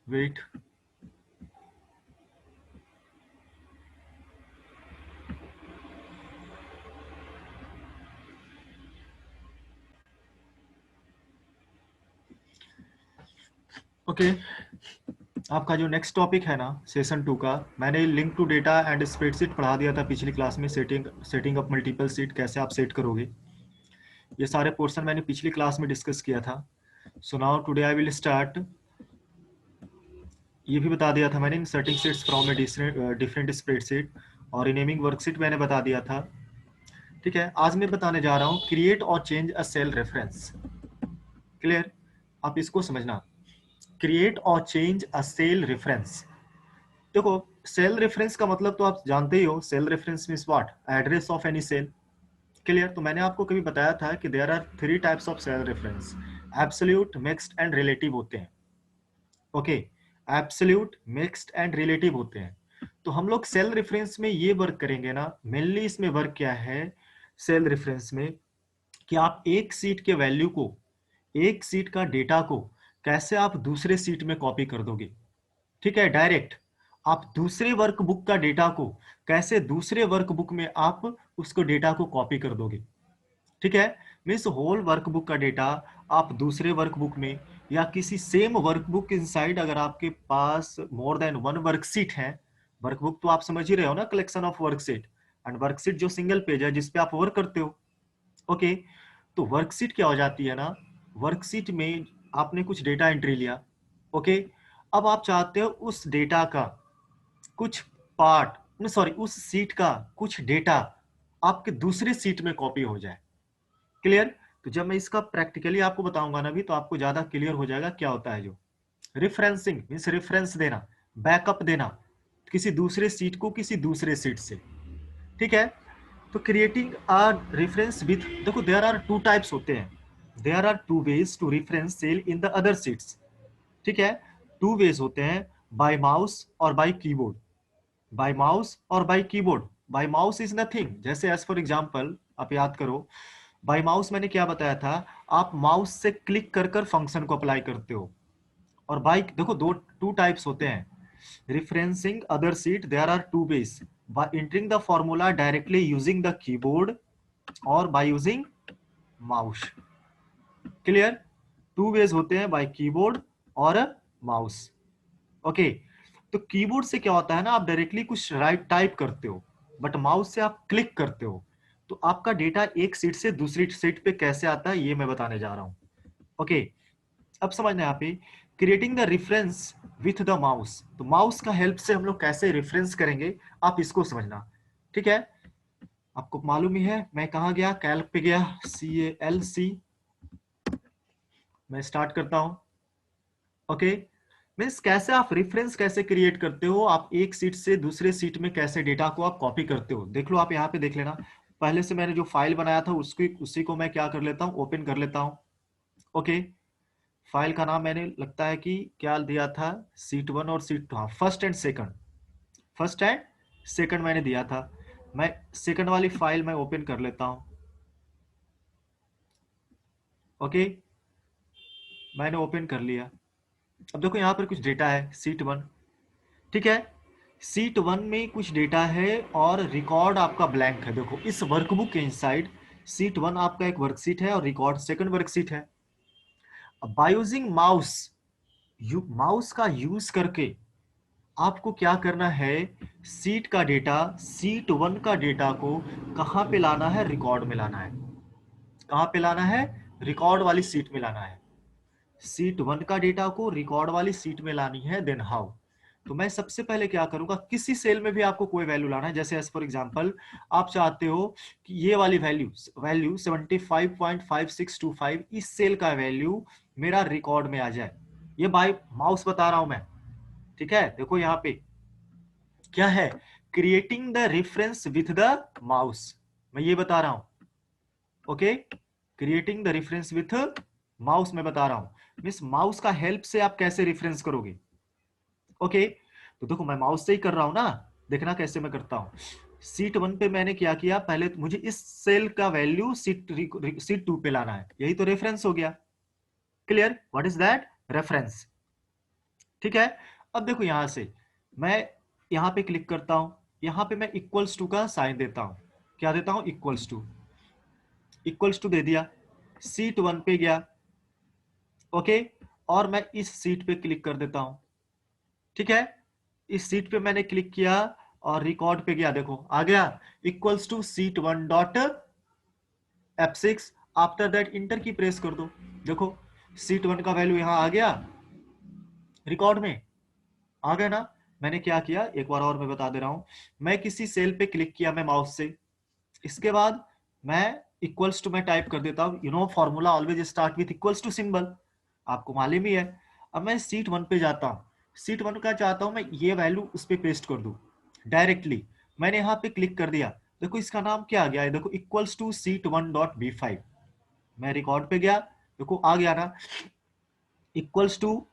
Wait. Okay, आपका जो next topic है ना सेशन 2 का, मैंने link to data and spreadsheet पढ़ा दिया था पिछली क्लास में। सेटिंग अप मल्टीपल सीट कैसे आप सेट करोगे, ये सारे पोर्शन मैंने पिछली क्लास में डिस्कस किया था। So now today I will start. ये भी बता दिया था मैंने, setting seats from a different spreadsheet, और रिनेमिंग वर्कशीट मैंने बता दिया था। ठीक है, आज मैं बताने जा रहा हूँ क्रिएट और change a cell reference. Clear? आप इसको समझना, क्रिएट और चेंज अ सेल रेफरेंस। देखो, सेल रेफरेंस का मतलब तो आप जानते ही हो। Cell reference means what? Address of any cell. Clear? तो मैंने आपको कभी बताया था कि there are 3 types of cell reference, absolute, mixed and relative होते हैं। Okay, absolute, mixed and relative होते हैं। तो हम लोग सेल रेफरेंस में ये वर्क करेंगे ना, मेनली इसमें वर्क क्या है सेल रेफरेंस में, कि आप एक सीट के वैल्यू को, एक सीट का डेटा को कैसे आप दूसरे सीट में कॉपी कर दोगे। ठीक है, डायरेक्ट आप दूसरे वर्कबुक का डेटा को कैसे दूसरे वर्कबुक में आप उसको डेटा को कॉपी कर दोगे। ठीक है, मीन्स होल वर्कबुक का डेटा आप दूसरे वर्कबुक में, या किसी सेम वर्कबुक इनसाइड, अगर आपके पास मोर देन वन वर्कशीट है। वर्कबुक तो आप समझ ही रहे हो ना, collection of worksheet. And worksheet जो सिंगल पेज है जिसपे आप वर्क करते हो। ओके, तो वर्कशीट क्या हो जाती है ना, वर्कशीट में आपने कुछ डेटा एंट्री लिया। ओके, अब आप चाहते हो उस डेटा का कुछ पार्ट, सॉरी, उस सीट का कुछ डेटा आपके दूसरे सीट में कॉपी हो जाए। क्लियर? तो जब मैं इसका प्रैक्टिकली आपको बताऊंगा ना भी, तो आपको ज्यादा क्लियर हो जाएगा क्या होता है। जो रिफरेंसिंग मीन्स रेफरेंस देना, बैकअप देना किसी दूसरे सीट को किसी दूसरे सीट से। ठीक है, तो क्रिएटिंग अ रेफरेंस विथ, देखो देयर आर 2 टाइप्स होते हैं। There are 2 ways to reference cell in the other sheets. ठीक है, 2 वेज होते हैं, बाय माउस और बाय कीबोर्ड। बाय माउस और by keyboard. By mouse is nothing, जैसे एज फॉर एग्जांपल आप याद करो, बाय माउस मैंने क्या बताया था, आप माउस से क्लिक कर कर फंक्शन को अप्लाई करते हो। और बाय, देखो दो 2 टाइप्स होते हैं referencing other sheet, there are 2 ways, by entering the formula directly using the keyboard or by using mouse। Clear? 2 veg होते हैं, बाय कीबोर्ड और माउस। ओके, तो कीबोर्ड से क्या होता है ना, आप डायरेक्टली कुछ राइट टाइप करते हो, बट माउस से आप क्लिक करते हो। तो आपका डेटा एक सीट से दूसरी सीट पे कैसे आता है ये मैं बताने जा रहा हूं। ओके, अब समझना यहाँ पे, creating the reference with the mouse. तो माउस का हेल्प से हम लोग कैसे रेफरेंस करेंगे, आप इसको समझना। ठीक है, आपको मालूम ही है मैं कहा गया, कैल्क पे गया, CALC। मैं स्टार्ट करता हूं। ओके, मीन्स कैसे आप रेफरेंस कैसे क्रिएट करते हो, आप एक सीट से दूसरे सीट में कैसे डेटा को आप कॉपी करते हो। देख लो, आप यहाँ पे देख लेना, पहले से मैंने जो फाइल बनाया था उसकी उसी को मैं क्या कर लेता हूँ, ओपन कर लेता हूँ। ओके, फाइल का नाम मैंने लगता है कि क्या दिया था, सीट 1 और सीट 2, हाँ, first and second. First and second मैंने दिया था। मैं सेकंड वाली फाइल मैं ओपन कर लेता हूं। ओके, मैंने ओपन कर लिया। अब देखो यहाँ पर कुछ डेटा है, सीट 1। ठीक है, सीट 1 में कुछ डेटा है और रिकॉर्ड आपका ब्लैंक है। देखो इस वर्कबुक के इनसाइड सीट 1 आपका एक वर्कशीट है और रिकॉर्ड सेकंड वर्कशीट है। अब बाय यूजिंग माउस, माउस का यूज करके आपको क्या करना है, सीट का डेटा, सीट 1 का डेटा को कहां पे लाना है, रिकॉर्ड में लाना है। कहां पे लाना है, रिकॉर्ड वाली सीट में लाना है। सीट 1 का डेटा को रिकॉर्ड वाली सीट में लानी है। देन हाउ, तो मैं सबसे पहले क्या करूंगा, किसी सेल में भी आपको कोई वैल्यू लाना है। जैसे एज फॉर एग्जांपल आप चाहते हो कि ये वाली वैल्यू वैल्यू 75.5625 इस सेल का वैल्यू मेरा रिकॉर्ड में आ जाए। ये बाय माउस बता रहा हूं मैं। ठीक है, देखो यहाँ पे क्या है, creating the reference with the mouse, मैं ये बता रहा हूं। Okay, creating the reference with mouse मैं बता रहा हूं, मीन्स माउस का हेल्प से आप कैसे रेफरेंस करोगे। ओके, तो देखो मैं माउस से ही कर रहा हूं ना, देखना कैसे मैं करता हूं। सीट 1 पे मैंने क्या किया, पहले तो मुझे इस सेल का वैल्यू सीट 2 पे लाना है, यही तो रेफरेंस हो गया। Clear? What is that? Reference. ठीक है। अब देखो यहां से मैं यहां पे क्लिक करता हूं, यहां पे मैं इक्वल्स टू का साइन देता हूं। क्या देता हूं? Equals to. इक्वल्स टू दे दिया, सीट 1 पे गया। ओके, और मैं इस सीट पे क्लिक कर देता हूं। ठीक है, इस सीट पे मैंने क्लिक किया और रिकॉर्ड पे गया, देखो आ गया equals to sheet 1 dot F6। After that enter की प्रेस कर दो, देखो सीट 1 का वैल्यू यहां आ गया, रिकॉर्ड में आ गया ना। मैंने क्या किया एक बार और मैं बता दे रहा हूं। मैं किसी सेल पे क्लिक किया मैं माउस से, इसके बाद मैं इक्वल्स टू मैं टाइप कर देता हूं। Formula always start with equals to symbol, आपको मालूम ही है। अब मैं सीट 1 पे जाता हूं, सीट 1 का चाहता हूं मैं ये वैल्यू उस पर पेस्ट कर दूं डायरेक्टली। मैंने यहां पे क्लिक कर दिया, देखो इसका नाम क्या आ गया है, देखो equals to sheet 1 dot B5। मैं रिकॉर्ड पे गया, देखो आ गया ना, इक्वल्स टू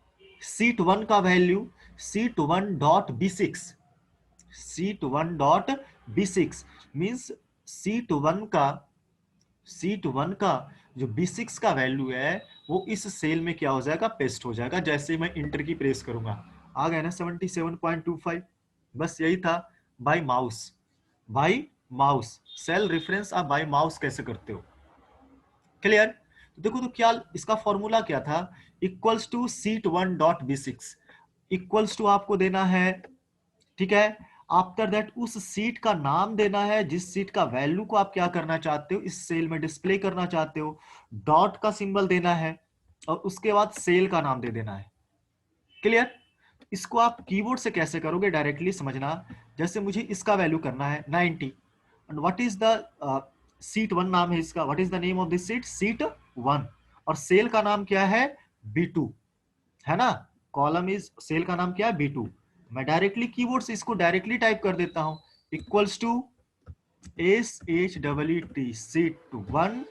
सीट 1 का value seat 1 dot B6। Seat 1 dot B6 means seat 1 का सीट 1 का जो B6 का वैल्यू है वो इस सेल में क्या हो जाएगा, पेस्ट हो जाएगा जैसे ही मैं इंटर की प्रेस करूंगा। आ गया ना 77.25। बस यही था। By mouse, by mouse cell reference आप बाय माउस कैसे करते हो? क्लियर? तो देखो तो क्या इसका फॉर्मूला क्या था, equals to sheet 1 dot B6। Equals to आपको देना है, ठीक है। आफ्टर दैट उस सीट का नाम देना है, जिस सीट का वैल्यू को आप क्या करना चाहते हो, इस सेल में डिस्प्ले करना चाहते हो। डॉट का सिंबल देना है और उसके बाद सेल का नाम दे देना है। क्लियर? इसको आप कीबोर्ड से कैसे करोगे डायरेक्टली समझना। जैसे मुझे इसका वैल्यू करना है 90, and what is the seat 1 नाम है इसका, what is the name of this seat, seat 1। और सेल का नाम क्या है, B2, है ना। कॉलम इज, सेल का नाम क्या है, B2। मैं डायरेक्टली कीबोर्ड से इसको डायरेक्टली टाइप कर देता हूं, equals to SHET sheet 1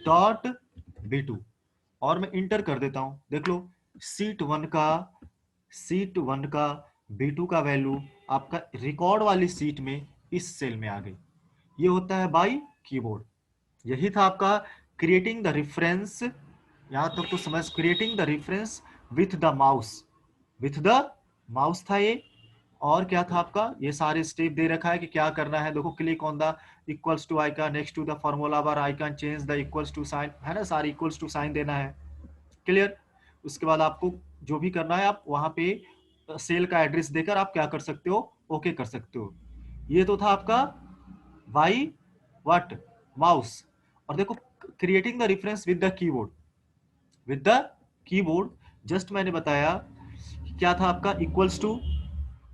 dot B2, और मैं इंटर कर देता हूं। देख लो सीट 1 का B2 का वैल्यू आपका रिकॉर्ड वाली सीट में इस सेल में आ गई। ये होता है बाय कीबोर्ड। यही था आपका क्रिएटिंग द रेफरेंस। यहां तक तो समझ, creating the reference with the mouse, with the mouse था ये। और क्या था आपका, ये सारे स्टेप दे रखा है कि क्या करना है। देखो click on the equals to icon next to the formula bar icon, change the equals to sign, है ना, सारे इक्वल्स टू साइन देना है। क्लियर? उसके बाद आपको जो भी करना है आप वहां पे सेल का एड्रेस देकर आप क्या कर सकते हो, ओके कर सकते हो। ये तो था आपका बाई व्हाट, माउस। और देखो creating the reference with the keyboard, with the keyboard just मैंने बताया क्या था आपका,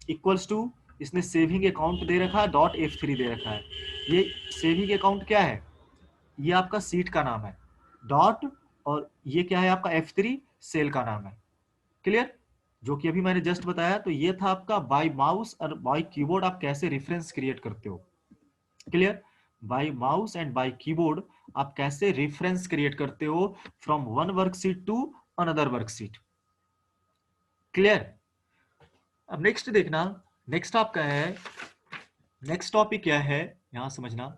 इक्वल्स टू इसने सेविंग अकाउंट दे रखा है, .F3 दे रखा है। ये सेविंग अकाउंट क्या है, ये आपका सीट का नाम है डॉट, और ये क्या है आपका F3 सेल का नाम है। क्लियर? जो कि अभी मैंने जस्ट बताया। तो ये था आपका बाय माउस और बाय कीबोर्ड आप कैसे रेफरेंस क्रिएट करते हो। Clear? By mouse and by keyboard आप कैसे रेफरेंस क्रिएट करते हो from one worksheet to another worksheet. Clear? अब नेक्स्ट देखना, नेक्स्ट आपका है, नेक्स्ट टॉपिक क्या है यहां समझना,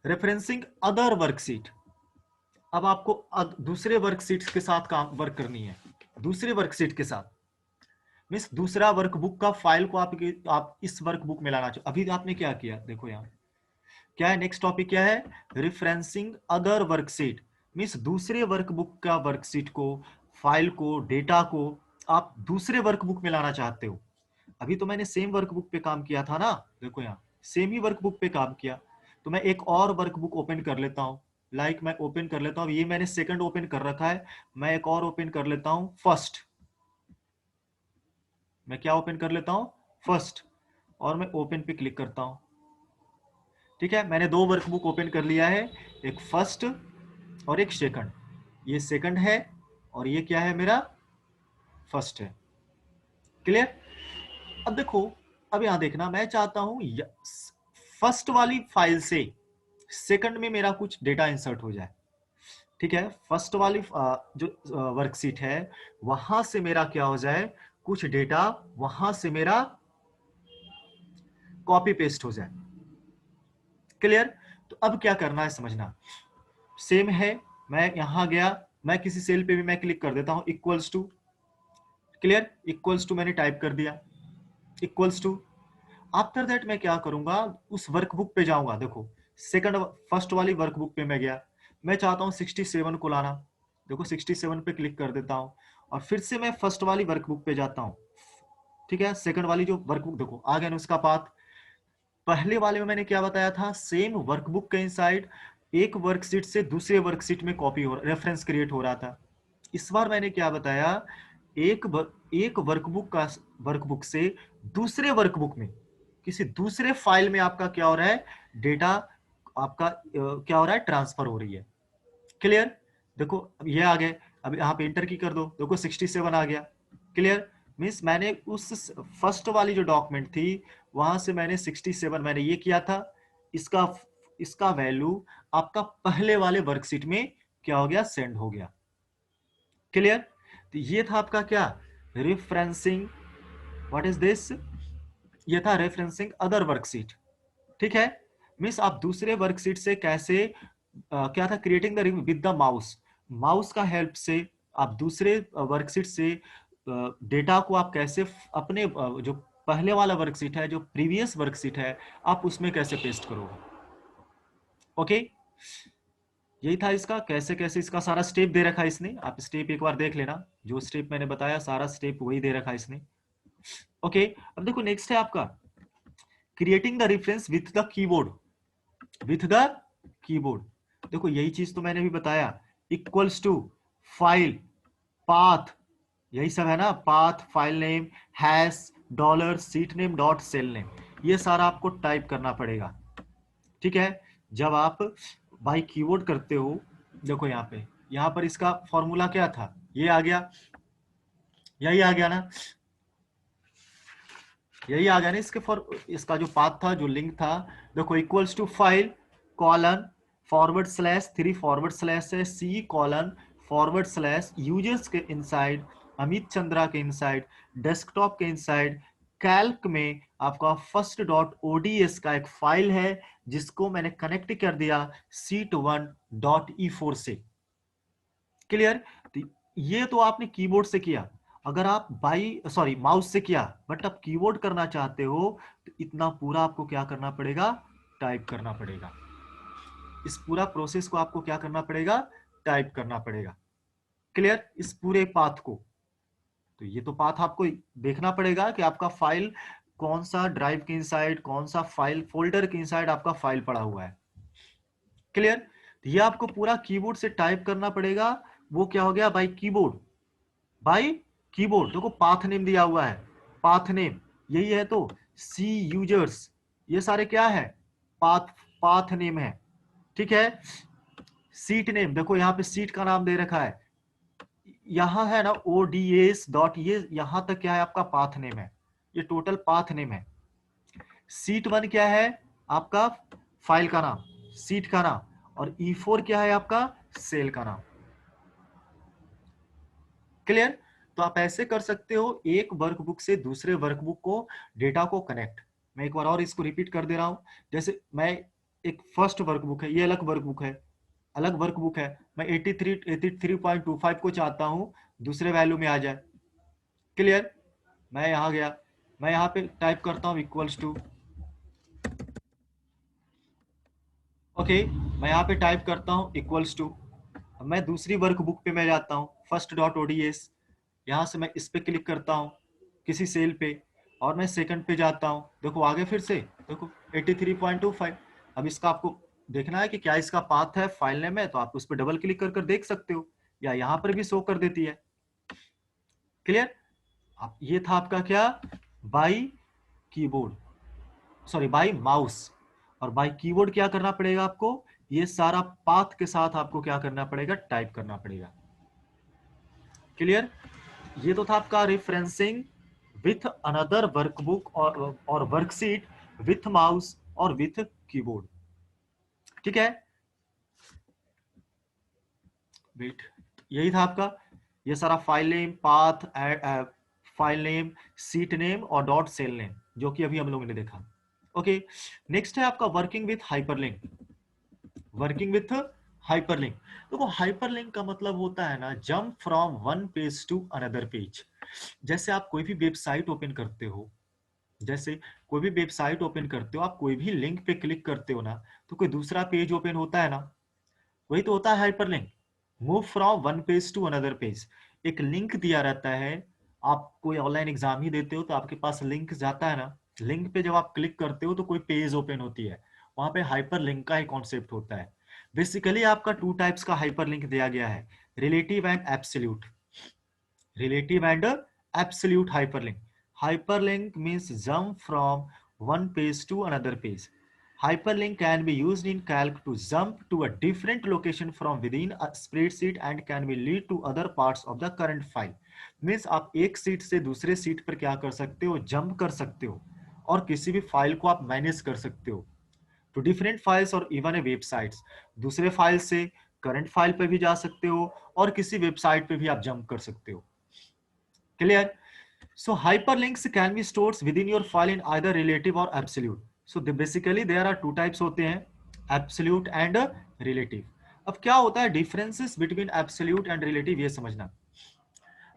रेफरेंसिंग अदर वर्कशीट। अब आपको दूसरे वर्कशीट्स के साथ काम वर्क करनी है, दूसरे वर्कशीट के साथ मीन्स दूसरा वर्कबुक का फाइल को आप इस वर्कबुक में लाना चाहिए। अभी आपने क्या किया, देखो यहाँ क्या है, नेक्स्ट टॉपिक क्या है, रिफरेंसिंग अदर वर्कशीट। मीन्स दूसरे वर्कबुक का वर्कशीट को, फाइल को, डेटा को आप दूसरे वर्कबुक में लाना चाहते हो। अभी तो मैंने सेम वर्कबुक पे काम किया था ना, देखो यहाँ सेम ही वर्कबुक पे काम किया। तो मैं एक और वर्कबुक ओपन कर लेता हूँ, मैं ओपन कर लेता हूँ, ये मैंने सेकंड ओपन कर रखा है। मैं एक और ओपन कर लेता हूँ फर्स्ट, मैं क्या ओपन कर लेता हूँ, फर्स्ट, और मैं ओपन पे क्लिक करता हूँ। ठीक है, मैंने दो वर्कबुक ओपन कर लिया है, एक फर्स्ट और एक सेकंड। ये सेकंड है और ये क्या है मेरा, फर्स्ट है। क्लियर? अब देखो, अब यहां देखना, मैं चाहता हूं फर्स्ट वाली फाइल से सेकंड में मेरा कुछ डेटा इंसर्ट हो जाए। ठीक है, फर्स्ट वाली जो वर्कशीट है वहां से मेरा क्या हो जाए, कुछ डेटा वहां से मेरा कॉपी पेस्ट हो जाए। क्लियर? तो अब क्या करना है समझना, सेम है। मैं यहां गया, मैं किसी सेल पे भी मैं क्लिक कर देता हूं, equals to, clear, equals to मैंने टाइप कर दिया, इक्वल्स टू। आफ्टर दैट मैं क्या करूंगा, उस वर्कबुक पे जाऊंगा। देखो सेकंड फर्स्ट वाली वर्कबुक पे मैं गया, मैं चाहता हूं 67 को लाना। देखो 67 पे क्लिक कर देता हूं और फिर से मैं फर्स्ट वाली वर्कबुक पे जाता हूं। ठीक है, सेकंड वाली जो वर्कबुक देखो आ गया ना उसका पाथ। पहले वाले में मैंने क्या बताया था, सेम वर्कबुक के इनसाइड एक वर्कशीट से दूसरे वर्कशीट में कॉपी हो, रेफरेंस क्रिएट हो रहा था। इस बार मैंने क्या बताया, एक वर्कबुक का, वर्कबुक से दूसरे वर्कबुक में, किसी दूसरे फाइल में आपका क्या हो रहा है, डेटा आपका क्या हो रहा है, ट्रांसफर हो रही है। क्लियर, देखो अब ये आ गए, अब यहाँ पे इंटर की कर दो, देखो 67 आ गया। क्लियर, मीन्स मैंने उस फर्स्ट वाली जो डॉक्यूमेंट थी वहां से मैंने 67 मैंने ये किया था, इसका इसका वैल्यू आपका पहले वाले वर्कशीट में क्या हो गया, सेंड हो गया। क्लियर, तो ये था आपका क्या, रेफरेंसिंग, व्हाट इज दिस, ये था रेफरेंसिंग अदर वर्कशीट। ठीक है, मीन्स आप दूसरे वर्कशीट से कैसे क्या था, creating the with the mouse, mouse का हेल्प से आप दूसरे वर्कशीट से डेटा को आप कैसे अपने जो पहले वाला वर्कशीट है, जो प्रीवियस वर्कशीट है, आप उसमें कैसे पेस्ट करोगे। ओके, यही था इसका, कैसे कैसे इसका सारा स्टेप दे रखा है इसने, आप स्टेप एक बार देख लेना, जो स्टेप मैंने बताया सारा स्टेप वही दे रखा है इसने। ओके, अब देखो नेक्स्ट है आपका creating the reference with the keyboard, with the keyboard. देखो यही चीज तो मैंने भी बताया, इक्वल्स टू फाइल पाथ, यही सब है ना, path, file name, hash, dollar, sheet name, dot cell name, ये सारा आपको टाइप करना पड़ेगा। ठीक है, जब आप बाई कीबोर्ड करते हो, देखो यहाँ पर इसका फॉर्मूला क्या था, ये आ गया, यही आ गया ना, यही आ गया ना इसके फॉर, इसका जो पाथ था, जो लिंक था, देखो equals to file colon forward slash 3 forward slash है C colon forward slash users के इनसाइड, अमित चंद्रा के इनसाइड, डेस्कटॉप के इनसाइड, कैल्क में आपका फर्स्ट डॉट ओडीएस का एक फाइल है जिसको मैंने कनेक्ट कर दिया सीट 1.e4 से। क्लियर, तो ये तो आपने कीबोर्ड से किया, अगर आप माउस से किया, बट आप कीबोर्ड करना चाहते हो तो इतना पूरा आपको क्या करना पड़ेगा, टाइप करना पड़ेगा। इस पूरा प्रोसेस को आपको क्या करना पड़ेगा, टाइप करना पड़ेगा। क्लियर, इस पूरे पाथ को, तो ये तो पाथ आपको देखना पड़ेगा कि आपका फाइल कौन सा ड्राइव के इनसाइड, कौन सा फाइल फोल्डर के इनसाइड आपका फाइल पड़ा हुआ है। क्लियर, ये आपको पूरा कीबोर्ड से टाइप करना पड़ेगा। वो क्या हो गया, बाई कीबोर्ड, बाई कीबोर्ड। देखो पाथ नेम दिया हुआ है, पाथ नेम यही है, तो सी यूजर्स, ये सारे क्या है, पाथ, पाथ नेम है। ठीक है, सीट नेम, देखो यहाँ पे सीट का नाम दे रखा है, यहां है ना ods डॉट, ये यहां तक क्या है आपका पाथ नेम है, ये टोटल पाथ नेम है। सीट 1 क्या है आपका, फाइल का नाम, सीट का नाम, और E4 क्या है आपका, सेल का नाम। क्लियर, तो आप ऐसे कर सकते हो एक वर्कबुक से दूसरे वर्कबुक को डेटा को कनेक्ट। मैं एक बार और इसको रिपीट कर दे रहा हूं, जैसे मैं एक फर्स्ट वर्कबुक है, ये अलग वर्कबुक है, अलग वर्कबुक है, मैं 83.25 को चाहता हूं दूसरे वैल्यू में आ जाए। क्लियर, मैं यहां गया, मैं यहां पे टाइप करता हूं इक्वल्स टू, ओके, मैं यहां पे टाइप करता हूं इक्वल्स टू, मैं दूसरी वर्कबुक पे मैं जाता हूं फर्स्ट डॉट ओडीएस, यहां से मैं इस पे क्लिक करता हूं किसी सेल पे, और मैं सेकंड पे जाता हूं, देखो आगे फिर से देखो 83.25। अब इसका आपको देखना है कि क्या इसका पाथ है, फाइल नेम है, तो आप उस पर डबल क्लिक कर कर देख सकते हो, या यहां पर भी शो कर देती है। क्लियर, आप ये था आपका क्या, by keyboard, sorry by mouse, और बाई कीबोर्ड क्या करना पड़ेगा आपको, ये सारा पाथ के साथ आपको क्या करना पड़ेगा, टाइप करना पड़ेगा। क्लियर, ये तो था आपका रेफरेंसिंग विथ अनदर वर्कबुक और वर्कशीट विथ माउस और विथ कीबोर्ड। ठीक है, वेट, यही था आपका, ये सारा file name, path, file name, seat name और डॉट सेल नेम, जो कि अभी हम लोगों ने देखा। ओके, नेक्स्ट है आपका working with hyperlink, working with hyperlink, देखो हाइपरलिंक का मतलब होता है ना jump from one page to another page. जैसे आप कोई भी वेबसाइट ओपन करते हो, जैसे कोई भी वेबसाइट ओपन करते हो, आप कोई भी लिंक पे क्लिक करते हो ना, तो कोई दूसरा पेज ओपन होता है ना, वही तो होता है hyperlink. Move from one page to another page, एक लिंक दिया रहता है। आप कोई ऑनलाइन एग्जाम ही देते हो तो आपके पास लिंक जाता है ना, लिंक पे जब आप क्लिक करते हो तो कोई पेज ओपन होती है, वहां पे हाइपरलिंक का ही कॉन्सेप्ट होता है। बेसिकली आपका टू टाइप्स का हाइपरलिंक दिया गया है, relative and absolute. Relative and absolute hyperlink. Hyperlink means jump from one page to another page. Hyperlink can be used in calc to jump to a different location from within a spreadsheet and can be lead to other parts of the current file. Means आप एक seat से दूसरे seat पर क्या कर सकते हो, jump कर सकते हो, और किसी भी फाइल को आप मैनेज कर सकते हो टू डिफरेंट फाइल्स और इवन ए वेबसाइट्स। दूसरे फाइल से करंट फाइल पे भी जा सकते हो और किसी वेबसाइट पे भी आप जंप कर सकते हो। Clear? So hyperlinks can be stored within your file in either relative or absolute. So basically there are two types होते हैं, absolute and relative. अब क्या होता है differences between absolute and relative, ये समझना।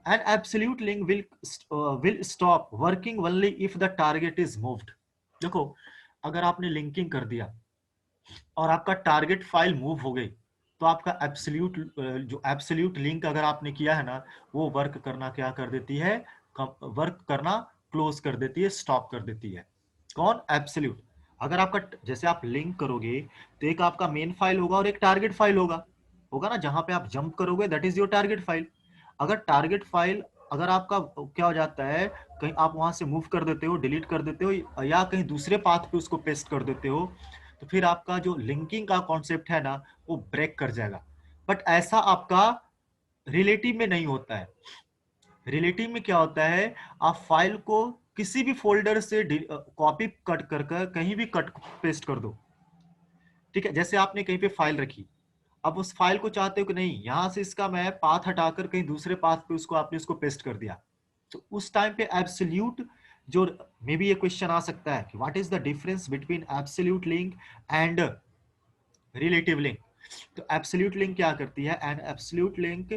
An absolute link will stop working only if the target is moved. देखो, अगर आपने लिंकिंग कर दिया और आपका टारगेट फाइल मूव हो गई, तो आपका एब्सोल्यूट जो एब्सोल्यूट लिंक अगर आपने किया है ना, वो वर्क करना क्या कर देती है, वर्क करना क्लोज कर देती है, स्टॉप कर देती है। कौन? एब्सोल्यूट। अगर आपका जैसे आप लिंक करोगे तो एक आपका मेन फाइल होगा और एक टारगेट फाइल होगा, होगा ना, जहां पे आप जंप करोगे that is your target file. अगर टारगेट फाइल अगर आपका क्या हो जाता है, कहीं आप वहां से मूव कर देते हो, डिलीट कर देते हो, या कहीं दूसरे पाथ पे उसको पेस्ट कर देते हो, तो फिर आपका जो लिंकिंग का कॉन्सेप्ट है ना, वो ब्रेक कर जाएगा। बट ऐसा आपका रिलेटिव में नहीं होता है। रिलेटिव में क्या होता है, आप फाइल को किसी भी फोल्डर से कॉपी कट कर कहीं भी कट पेस्ट कर दो, ठीक है। जैसे आपने कहीं पे फाइल रखी, अब उस फाइल को चाहते हो कि नहीं, यहां से इसका मैं पाथ हटाकर कहीं दूसरे पाथ पे उसको आपने उसको पेस्ट कर दिया, तो उस टाइम पे एब्सोल्यूट जो, मे बी ये क्वेश्चन आ सकता है कि what is the difference between absolute link and relative link. तो एब्सोल्यूट लिंक क्या करती है, and absolute link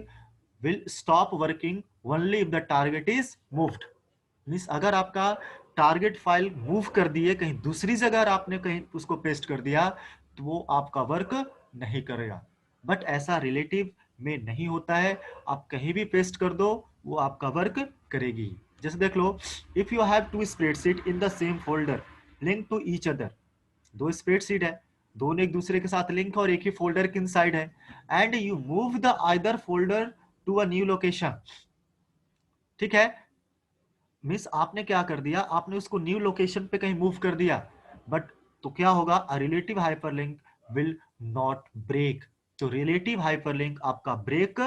will stop working only if the target is moved. Means अगर आपका टारगेट फाइल मूव कर दिए कहीं दूसरी जगह, आपने कहीं उसको पेस्ट कर दिया, तो वो आपका वर्क नहीं करेगा। बट ऐसा रिलेटिव में नहीं होता है, आप कहीं भी पेस्ट कर दो वो आपका वर्क करेगी। जैसे देख लो, if you have two spreadsheet in the same folder link to each other, दो स्प्रेडशीट है, दोनों एक दूसरे के साथ लिंक है और एक ही फोल्डर के इनसाइड है, and you move the either folder to a new location, ठीक है। मीन्स आपने क्या कर दिया, आपने उसको न्यू लोकेशन पे कहीं मूव कर दिया, बट तो क्या होगा, a relative hyperlink will not break. तो रिलेटिव हाइपरलिंक आपका ब्रेक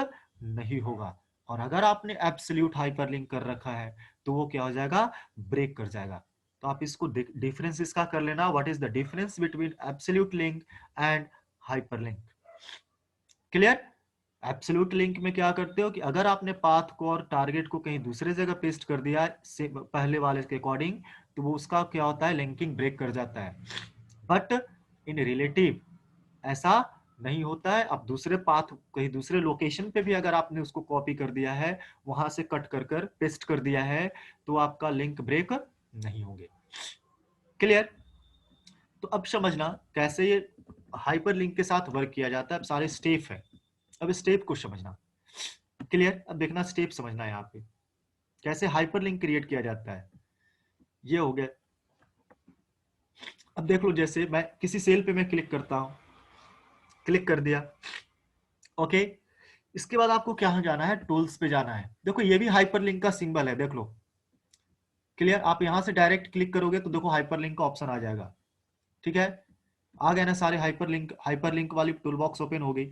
नहीं होगा, और अगर आपने एब्सोल्यूट हाइपरलिंक कर रखा है तो वो क्या हो जाएगा, ब्रेक कर जाएगा। तो आप इसको डिफरेंस इसका कर लेना, what is the difference between absolute link and hyperlink. Clear? Absolute link में क्या करते हो कि अगर आपने पाथ को और टारगेट को कहीं दूसरे जगह पेस्ट कर दिया से पहले वाले के अकॉर्डिंग, तो वो उसका क्या होता है, लिंकिंग ब्रेक कर जाता है। बट इन रिलेटिव ऐसा नहीं होता है। अब दूसरे पाथ कहीं दूसरे लोकेशन पे भी अगर आपने उसको कॉपी कर दिया है, वहां से कट कर कर पेस्ट कर दिया है, तो आपका लिंक ब्रेक नहीं होंगे। क्लियर? तो अब समझना कैसे ये हाइपर लिंक के साथ वर्क किया जाता है। अब सारे स्टेप है, अब स्टेप को समझना। क्लियर? अब देखना स्टेप समझना है यहाँ पे कैसे हाइपरलिंक क्रिएट किया जाता है। ये हो गया। अब देख लो, जैसे मैं किसी सेल पे मैं क्लिक करता हूं, क्लिक कर दिया, ओके। इसके बाद आपको क्या जाना है, टूल्स पे जाना है। देखो ये भी हाइपरलिंक का सिंबल है, देख लो। क्लियर? आप यहां से डायरेक्ट क्लिक करोगे तो देखो हाइपरलिंक का ऑप्शन आ जाएगा, ठीक है। आ गया ना, सारे हाइपरलिंक वाली टूल बॉक्स ओपन हो गई।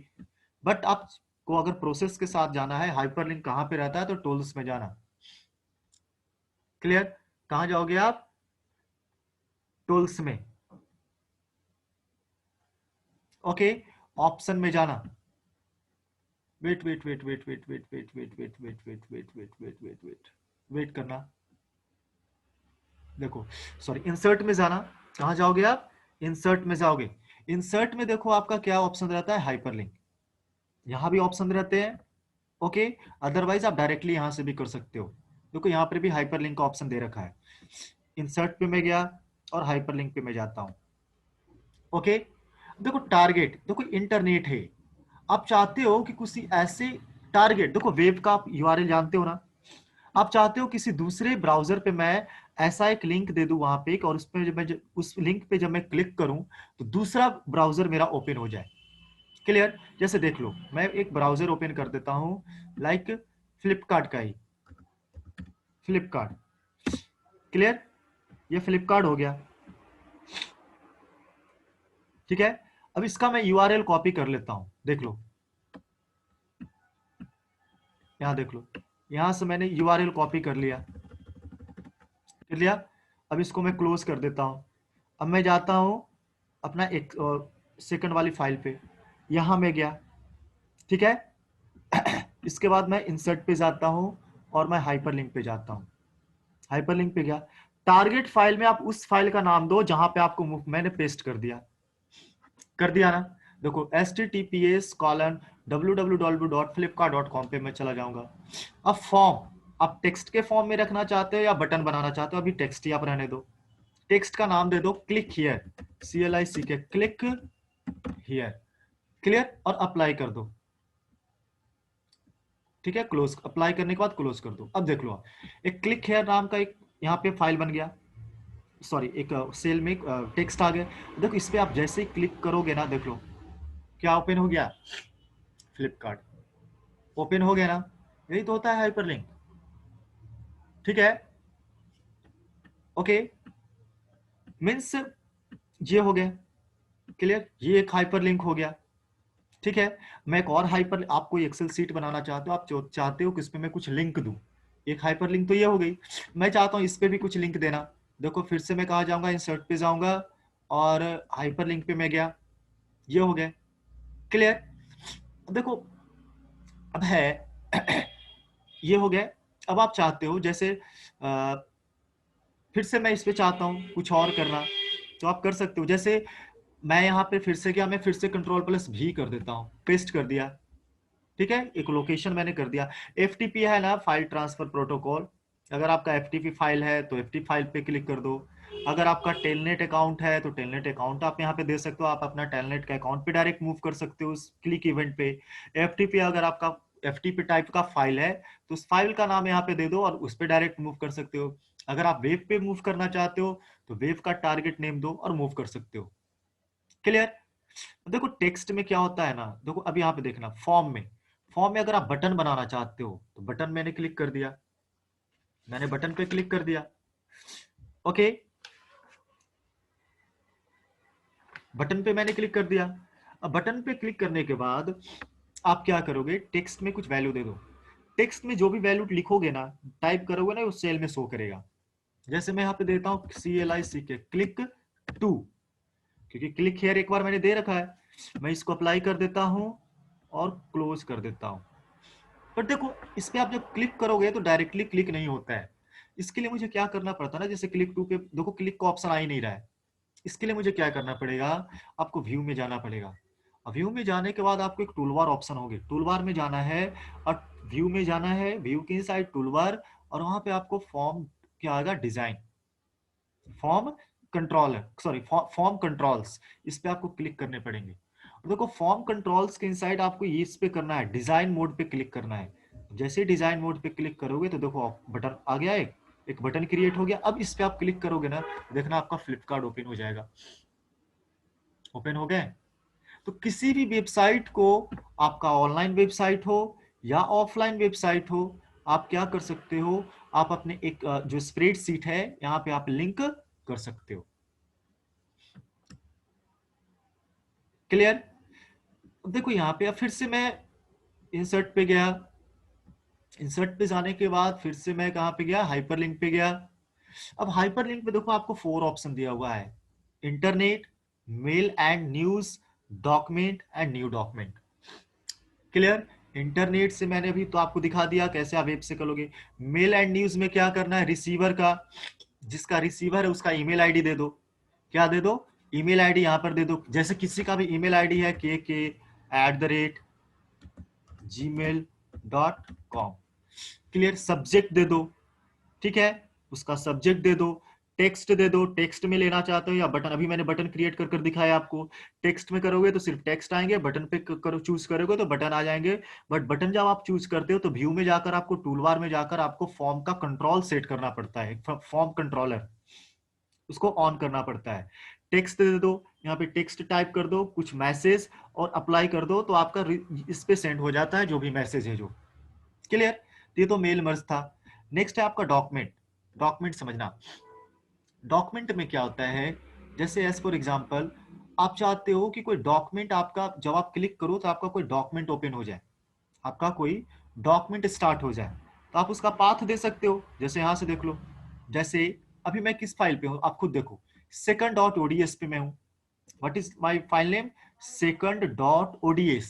बट आपको अगर प्रोसेस के साथ जाना है, हाइपरलिंक कहां पे रहता है, तो टूल्स में जाना। क्लियर? कहां जाओगे आप, टूल्स में, ओके। ऑप्शन में जाना, wait wait wait wait wait wait wait wait wait wait wait wait wait wait wait wait wait करना। देखो, सॉरी, इंसर्ट में जाना। कहां जाओगे आप, इंसर्ट में जाओगे। इंसर्ट में देखो आपका क्या ऑप्शन रहता है, हाइपरलिंक। यहाँ भी ऑप्शन रहते हैं। ओके, अदरवाइज आप डायरेक्टली यहाँ से भी कर सकते हो। देखो यहाँ पर भी हाइपरलिंक का ऑप्शन दे रखा है। इंसर्ट पे मैं गया और हाइपरलिंक पे मैं जाता हूँ। ओके, देखो टारगेट, देखो इंटरनेट है, आप चाहते हो कि किसी ऐसे टारगेट, देखो वेब का आप यूआरएल जानते हो ना, आप चाहते हो किसी दूसरे ब्राउजर पे मैं ऐसा एक लिंक दे दूं वहां पे, और उस पे उस लिंक पे जब मैं क्लिक करूं तो दूसरा ब्राउजर मेरा ओपन हो जाए। क्लियर? जैसे देख लो, मैं एक ब्राउजर ओपन कर देता हूं, लाइक फ्लिपकार्ट का ही, फ्लिपकार्ट। क्लियर? ये फ्लिपकार्ट हो गया। ठीक है, अब इसका मैं यूआरएल कॉपी कर लेता हूं, देख लो, यहां देख लो, यहां से मैंने यूआरएल कॉपी कर लिया। अब इसको मैं क्लोज कर देता हूं। अब मैं जाता हूं अपना एक सेकंड वाली फाइल पे, यहां मैं गया। ठीक है, इसके बाद मैं इंसर्ट पे जाता हूं और मैं हाइपरलिंक पे जाता हूं। हाइपरलिंक पे गया, टारगेट फाइल में आप उस फाइल का नाम दो जहां पे आपको मैंने पेस्ट कर दिया ना। देखो https://www.flipkart.com पे मैं चला जाऊंगा। अब फॉर्म, आप टेक्स्ट के फॉर्म में रखना चाहते हो या बटन बनाना चाहते हो, अभी टेक्स्ट ही आप रहने दो। टेक्स्ट का नाम दे दो click here, CLICK, click here. Clear? और अप्लाई कर दो। ठीक है, क्लोज, अप्लाई करने के बाद क्लोज कर दो। अब देख लो आप, एक क्लिक हेयर नाम का एक यहाँ पे फाइल बन गया, सॉरी एक सेल में टेक्स्ट आ गया। देखो इस पे आप जैसे ही क्लिक करोगे ना, देख लो क्या ओपन हो गया, फ्लिपकार्ट ओपन हो गया ना। यही तो होता है हाइपरलिंक। ठीक है, ओके, मीन्स ये हो गया। क्लियर? ये एक हाइपरलिंक हो गया। ठीक है, मैं एक और हाइपर, आप कोई एक्सेल सीट बनाना चाहते हो, आप चाहते हो कि इस पे मैं कुछ लिंक दूं, एक हाइपरलिंक तो ये हो गई। मैं चाहता हूं इस पे भी कुछ लिंक देना। देखो फिर से मैं कहा जाऊंगा, इंसर्ट पे जाऊंगा और हाइपरलिंक पे मैं गया, ये हो गया। क्लियर? देखो अब है ये हो गया। अब आप चाहते हो जैसे फिर से मैं इस पे चाहता हूँ कुछ और करना, तो आप कर सकते हो। जैसे मैं यहाँ पे फिर से क्या, मैं फिर से कंट्रोल+V कर देता हूँ, पेस्ट कर दिया। ठीक है, एक लोकेशन मैंने कर दिया। FTP है ना, फाइल ट्रांसफर प्रोटोकॉल, अगर आपका FTP फाइल है तो FTP फाइल पे क्लिक कर दो। अगर आपका टेलनेट अकाउंट है तो टेलनेट अकाउंट आप यहाँ पे दे सकते हो, आप अपना टेलनेट का अकाउंट पे डायरेक्ट मूव कर सकते हो उस क्लिक इवेंट पे। FTP अगर आपका FTP टाइप का फाइल है तो उस फाइल का नाम यहाँ पे दे दो और उस पे डायरेक्ट मूव कर सकते हो। अगर आप वेब पे मूव करना चाहते हो तो वेब का टारगेट नेम दो और मूव कर सकते हो। क्लियर? देखो टेक्स्ट में क्या होता है ना, देखो अब यहाँ पे देखना, फॉर्म में अगर आप बटन बनाना चाहते हो तो बटन मैंने क्लिक कर दिया, मैंने बटन पे क्लिक कर दिया। ओके, बटन पे मैंने क्लिक कर दिया। अब बटन पे क्लिक करने के बाद आप क्या करोगे, टेक्स्ट में कुछ वैल्यू दे दो। टेक्स्ट में जो भी वैल्यू लिखोगे ना, टाइप करोगे ना, उस सेल में शो करेगा। जैसे मैं यहाँ पे देता हूँ CLICK, क्लिक 2, क्योंकि क्लिक हेयर एक बार मैंने दे रखा है। मैं इसको अप्लाई कर देता हूँ और क्लोज कर देता हूँ। पर देखो इस पे आप जब क्लिक करोगे तो डायरेक्टली क्लिक नहीं होता है। इसके लिए मुझे क्या करना पड़ता है ना, जैसे क्लिक टू पे देखो क्लिक का ऑप्शन आ ही नहीं रहा है। इसके लिए मुझे क्या करना पड़ेगा, आपको व्यू में जाना पड़ेगा। अब व्यू में जाने के बाद आपको एक टूलबार ऑप्शन होगी, टूलबार में जाना है और व्यू में जाना है, व्यू के साइड टूलबार, और वहां पे आपको फॉर्म क्या आएगा, design, form control, sorry form controls, इस पे आपको क्लिक करने पड़ेंगे। और देखो फॉर्म कंट्रोल्स के इनसाइड आपको ये इस पे करना है, डिजाइन मोड पे क्लिक करना है। जैसे डिजाइन मोड पे क्लिक करोगे तो देखो बटन आ गया, एक बटन क्रिएट हो गया। अब इस पे आप क्लिक करोगे ना, देखना आपका फ्लिपकार्ट ओपन हो जाएगा। ओपन हो गए? तो किसी भी वेबसाइट को, आपका ऑनलाइन वेबसाइट हो या ऑफलाइन वेबसाइट हो, आप क्या कर सकते हो, आप अपने एक जो स्प्रेडशीट है यहाँ पे आप लिंक कर सकते हो। क्लियर? देखो यहाँ पे अब फिर से मैं इंसर्ट पे गया, इंसर्ट पे जाने के बाद फिर से मैं कहाँ पे गया, हाइपरलिंक पे गया। अब हाइपरलिंक पे देखो आपको 4 ऑप्शन दिया हुआ है, internet, male and news, document and new document. Clear? Internet से मैंने अभी तो आपको दिखा दिया कैसे आप वेब से करोगे। मेल एंड न्यूज में क्या करना है, रिसीवर का, जिसका रिसीवर है उसका ईमेल आईडी दे दो। क्या दे दो, ईमेल आईडी यहाँ पर दे दो। जैसे किसी का भी ईमेल आईडी है के@, gmail.com। क्लियर। सब्जेक्ट दे दो, ठीक है, उसका सब्जेक्ट दे दो, टेक्स्ट दे दो, टेक्स्ट में लेना चाहते हो या बटन, अभी मैंने बटन क्रिएट कर कर दिखाया आपको। टेक्स्ट में करोगे तो सिर्फ टेक्स्ट आएंगे, बटन पे करो चूज करोगे तो बटन आ जाएंगे। बट बटन जब आप चूज करते हो तो व्यू में जाकर आपको, टूलबार में जाकर आपको फॉर्म का कंट्रोल सेट करना पड़ता है, फॉर्म कंट्रोलर, उसको ऑन करना पड़ता है। टेक्स्ट दे दो, यहाँ पे टेक्स्ट टाइप कर दो, कुछ मैसेज और अप्लाई कर दो, तो आपका इस पे सेंड हो जाता है जो भी मैसेज है जो। क्लियर। ये तो मेल मर्ज था। नेक्स्ट है आपका डॉक्यूमेंट। डॉक्यूमेंट समझना, डॉक्यूमेंट में क्या होता है, जैसे एज फॉर एग्जांपल आप चाहते हो कि कोई डॉक्यूमेंट आपका, जब आप क्लिक करो तो आपका कोई डॉक्यूमेंट ओपन हो जाए, आपका कोई डॉक्यूमेंट स्टार्ट हो जाए, तो आप उसका पाथ दे सकते हो। जैसे यहां से देख लो, जैसे अभी मैं किस फाइल पे हूं आप खुद देखो, second.ods पे मैं हूं। What is my file name, second.ods।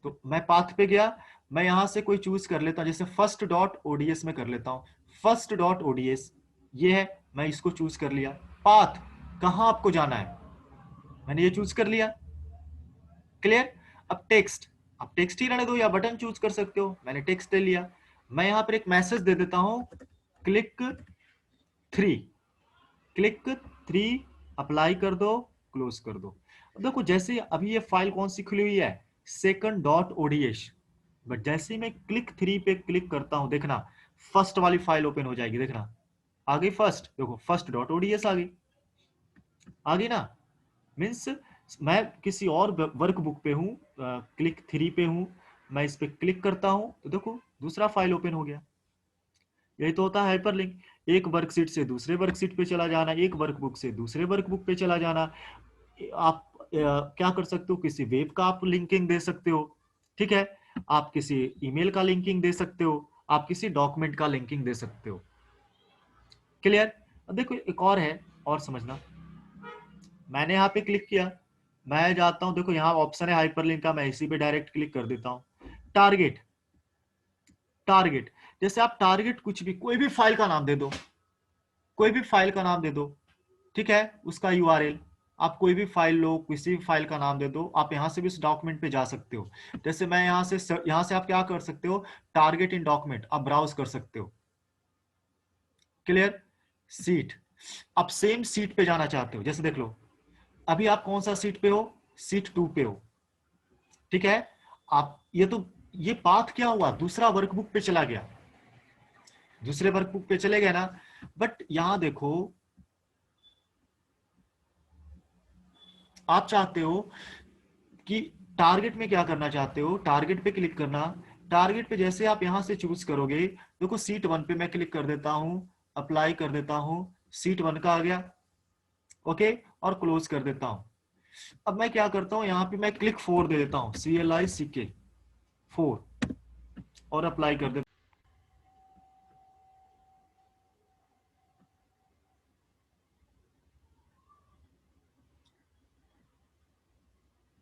तो मैं पाथ पे गया, मैं यहां से कोई चूज कर लेता हूं, जैसे first.ods में कर लेता हूं। first.ods ये है, मैं इसको चूज कर लिया। पाथ कहां आपको जाना है, मैंने ये चूज कर लिया। क्लियर। अब टेक्स्ट, अब टेक्स्ट ही रहने दो या बटन चूज कर सकते हो, मैंने टेक्स्ट ले लिया। मैं यहां पर एक मैसेज दे देता हूं, क्लिक 3, क्लिक 3, अप्लाई कर दो, क्लोज कर दो। अब देखो जैसे अभी ये फाइल कौन सी खुली हुई है, second.ods, बट जैसे ही मैं क्लिक 3 पे क्लिक करता हूं, देखना फर्स्ट वाली फाइल ओपन हो जाएगी, देखना आ गई फर्स्ट, देखो first.ods आ गई, आ गई ना। मीन्स मैं किसी और वर्क बुक पे हूं, क्लिक 3 पे हूं, मैं इस पे क्लिक करता हूं तो देखो दूसरा फाइल ओपन हो गया। यही तो होता है हाइपरलिंक, एक वर्कशीट से दूसरे वर्कशीट पे चला जाना, एक वर्कबुक से दूसरे वर्कबुक पे चला जाना। आप क्या कर सकते हो, किसी वेब का आप लिंकिंग दे सकते हो, ठीक है, आप किसी ईमेल का लिंकिंग दे सकते हो, आप किसी डॉक्यूमेंट का लिंकिंग दे सकते हो। क्लियर। अब देखो एक और है, और समझना, मैंने यहाँ पे क्लिक किया, मैं जाता हूं, देखो यहाँ ऑप्शन है हाइपरलिंक का, मैं इसी पे डायरेक्ट क्लिक कर देता हूं। टारगेट, टारगेट, जैसे आप टारगेट कुछ भी, कोई भी फाइल का नाम दे दो, कोई भी फाइल का नाम दे दो, ठीक है, उसका यूआरएल, आप कोई भी फाइल लो, किसी भी फाइल का नाम दे दो, आप यहां से भी उस डॉक्यूमेंट पे जा सकते हो। जैसे मैं यहां से आप क्या कर सकते हो, टारगेट इन डॉक्यूमेंट आप ब्राउज कर सकते हो। क्लियर। सीट, आप सेम सीट पे जाना चाहते हो, जैसे देख लो अभी आप कौन सा सीट पे हो, सीट 2 पे हो, ठीक है। आप ये तो, ये पाथ क्या हुआ, दूसरा वर्कबुक पे चला गया, दूसरे वर्कबुक पे चले गए ना। बट यहां देखो, आप चाहते हो कि टारगेट में क्या करना चाहते हो, टारगेट पे क्लिक करना। टारगेट पे जैसे आप यहां से चूज करोगे, देखो सीट 1 पे मैं क्लिक कर देता हूं, अप्लाई कर देता हूं, सीट 1 का आ गया, ओके, और क्लोज कर देता हूं। अब मैं क्या करता हूं, यहां पे मैं क्लिक 4 दे देता हूं, CLICK 4, और अप्लाई कर देता हूं।